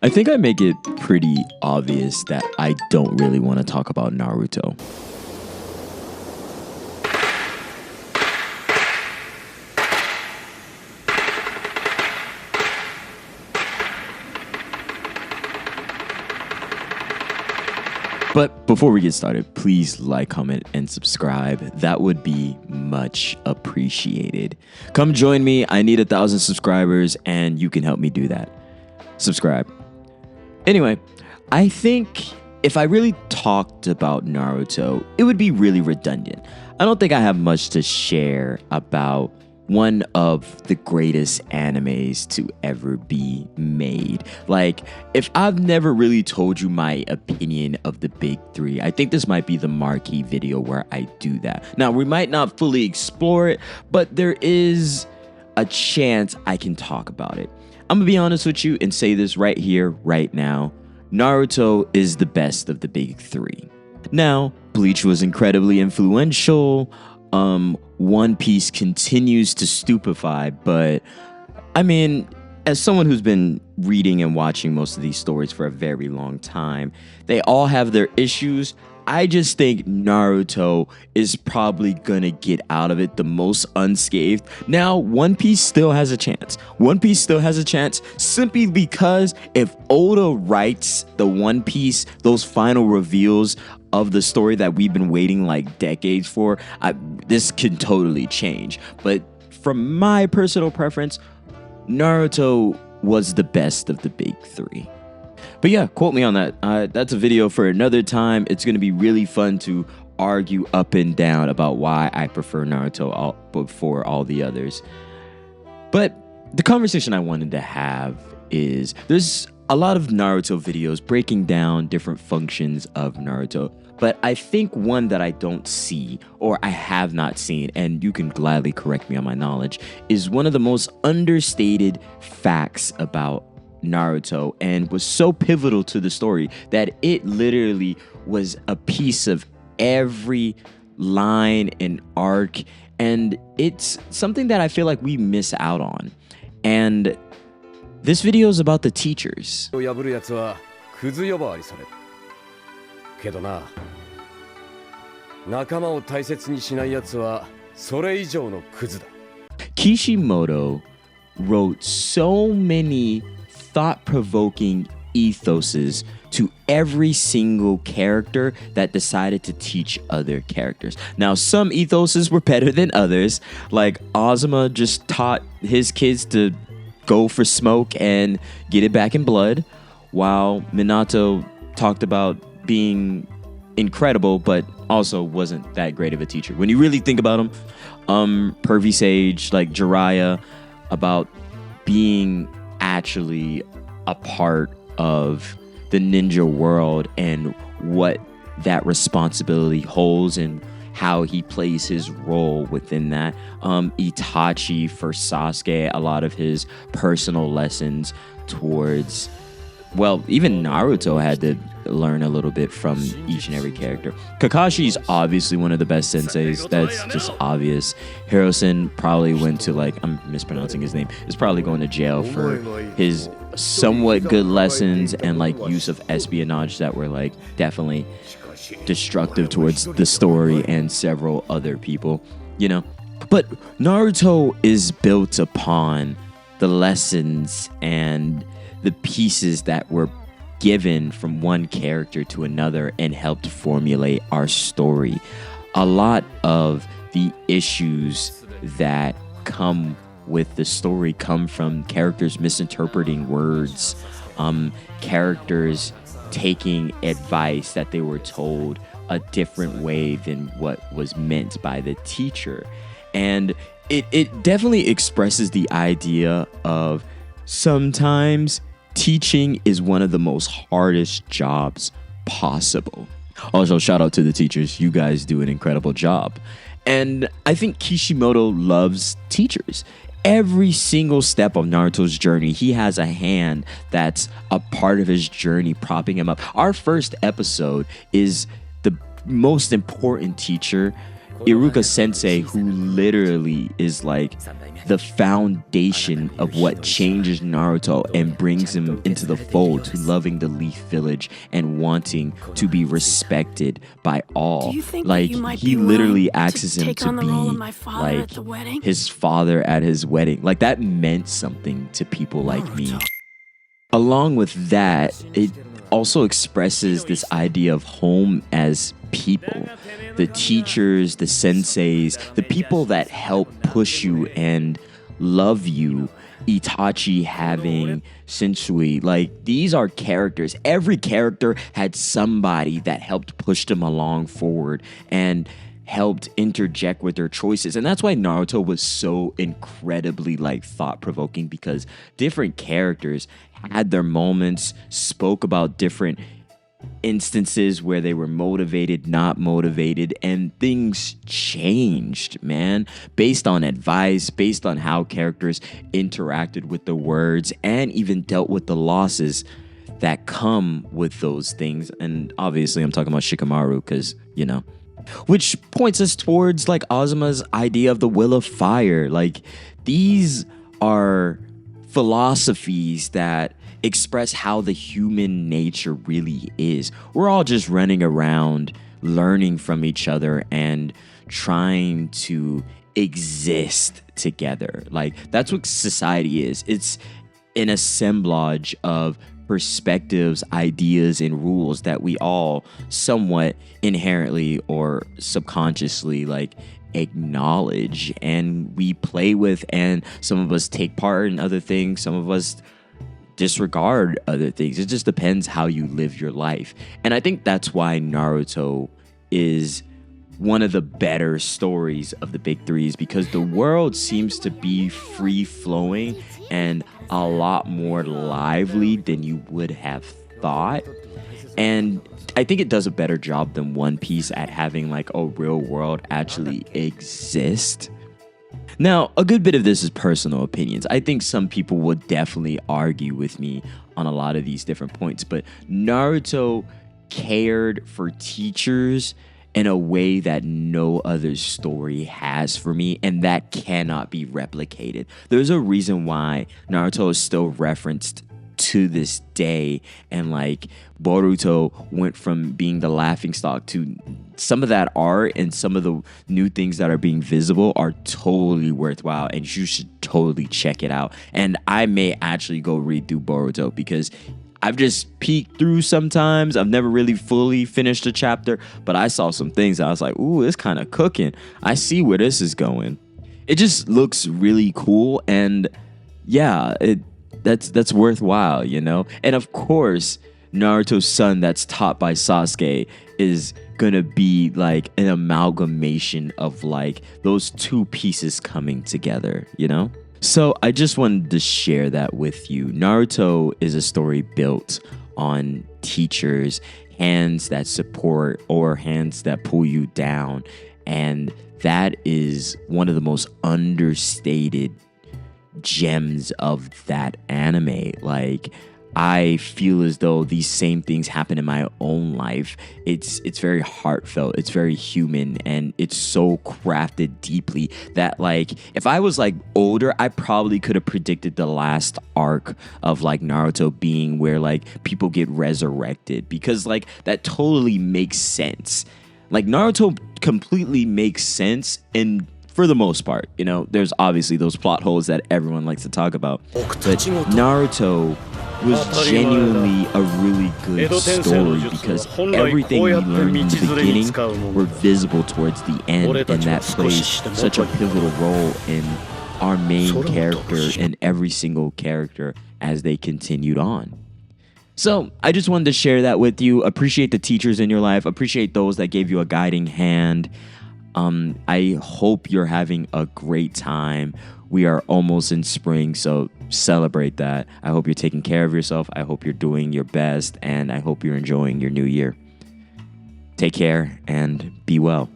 I think I make it pretty obvious that I don't really want to talk about Naruto. But before we get started, please like, comment, and subscribe. That would be much appreciated. Come join me. I need 1,000 subscribers, and you can help me do that. Subscribe. Anyway, I think if I really talked about Naruto, it would be really redundant. I don't think I have much to share about one of the greatest animes to ever be made. Like, if I've never really told you my opinion of the big three, I think this might be the marquee video where I do that. Now, we might not fully explore it, but there is a chance I can talk about it. I'm gonna be honest with you and say this right here, right now. Naruto is the best of the big three. Now, Bleach was incredibly influential. One Piece continues to stupefy, but I mean, as someone who's been reading and watching most of these stories for a very long time, they all have their issues. I just think Naruto is probably gonna get out of it the most unscathed. Now, One Piece still has a chance. One Piece still has a chance simply because if Oda writes the One Piece, those final reveals of the story that we've been waiting like decades for, this can totally change. But from my personal preference, Naruto was the best of the big three. But yeah, quote me on that. That's a video for another time. It's going to be really fun to argue up and down about why I prefer Naruto before all the others. But the conversation I wanted to have is there's a lot of Naruto videos breaking down different functions of Naruto. But I think one that I don't see, or I have not seen, and you can gladly correct me on my knowledge, is one of the most understated facts about Naruto and was so pivotal to the story that it literally was a piece of every line and arc, and it's something that I feel like we miss out on. And this video is about the teachers. Kishimoto wrote so many thought-provoking ethoses to every single character that decided to teach other characters. Now, some ethoses were better than others. Like Ozuma just taught his kids to go for smoke and get it back in blood, while Minato talked about being incredible but also wasn't that great of a teacher. When you really think about him, Pervy Sage, like Jiraiya, about being actually a part of the ninja world and what that responsibility holds and how he plays his role within that. Itachi for Sasuke, a lot of his personal lessons towards, well, even Naruto had to learn a little bit from each and every character. Kakashi's obviously one of the best senseis. That's just obvious. Hirosen probably went to, like, I'm mispronouncing his name, is probably going to jail for his somewhat good lessons and like use of espionage that were like definitely destructive towards the story and several other people, you know. But Naruto is built upon the lessons and the pieces that were given from one character to another and helped formulate our story. A lot of the issues that come with the story come from characters misinterpreting words, characters taking advice that they were told a different way than what was meant by the teacher. And it definitely expresses the idea of sometimes teaching is one of the most hardest jobs possible. Also, shout out to the teachers. You guys do an incredible job. And I think Kishimoto loves teachers. Every single step of Naruto's journey, he has a hand that's a part of his journey propping him up. Our first episode is the most important teacher Iruka Sensei, who literally is like the foundation of what changes Naruto and brings him into the fold to loving the Leaf Village and wanting to be respected by all. Like, he literally asks him to be like his father at his wedding. Like, that meant something to people like me. Along with that, it also expresses this idea of home as people. The teachers, the senseis, the people that help push you and love you. Itachi having Sensui, like, these are characters. Every character had somebody that helped push them along forward and helped interject with their choices. And that's why Naruto was so incredibly like thought-provoking, because different characters had their moments, spoke about different instances where they were motivated, not motivated, and things changed, man, based on advice, based on how characters interacted with the words, and even dealt with the losses that come with those things. And obviously I'm talking about Shikamaru, because, you know, which points us towards like Azuma's idea of the will of fire. Like, these are philosophies that express how the human nature really is. We're all just running around learning from each other and trying to exist together. Like, that's what society is. It's an assemblage of perspectives, ideas, and rules that we all somewhat inherently or subconsciously like acknowledge and we play with, and some of us take part in other things, some of us disregard other things. It just depends how you live your life. And I think that's why Naruto is one of the better stories of the big threes, because the world seems to be free flowing and a lot more lively than you would have thought. And I think it does a better job than One Piece at having like a real world actually exist. Now, a good bit of this is personal opinions. I think some people would definitely argue with me on a lot of these different points, but Naruto cared for teachers in a way that no other story has for me, and that cannot be replicated. There's a reason why Naruto is still referenced to this day, and like Boruto went from being the laughingstock to some of that art, and some of the new things that are being visible are totally worthwhile, and you should totally check it out. And I may actually go read through Boruto, because I've just peeked through sometimes. I've never really fully finished a chapter, but I saw some things that I was like, ooh, it's kind of cooking. I see where this is going. It just looks really cool, and yeah, that's worthwhile, you know? And of course, Naruto's son that's taught by Sasuke is gonna be like an amalgamation of like those two pieces coming together, you know? So I just wanted to share that with you. Naruto is a story built on teachers, hands that support or hands that pull you down. And that is one of the most understated gems of that anime. Like, I feel as though these same things happen in my own life. It's very heartfelt, it's very human, and it's so crafted deeply that like if I was like older, I probably could have predicted the last arc of like Naruto being where like people get resurrected, because like that totally makes sense. Like, Naruto completely makes sense, and for the most part, you know, there's obviously those plot holes that everyone likes to talk about, but Naruto was genuinely a really good story, because everything we learned in the beginning were visible towards the end, and that plays such a pivotal role in our main character and every single character as they continued on. So I just wanted to share that with you. Appreciate the teachers in your life. Appreciate those that gave you a guiding hand. I hope you're having a great time. We are almost in spring, so celebrate that. I hope you're taking care of yourself. I hope you're doing your best, and I hope you're enjoying your new year. Take care and be well.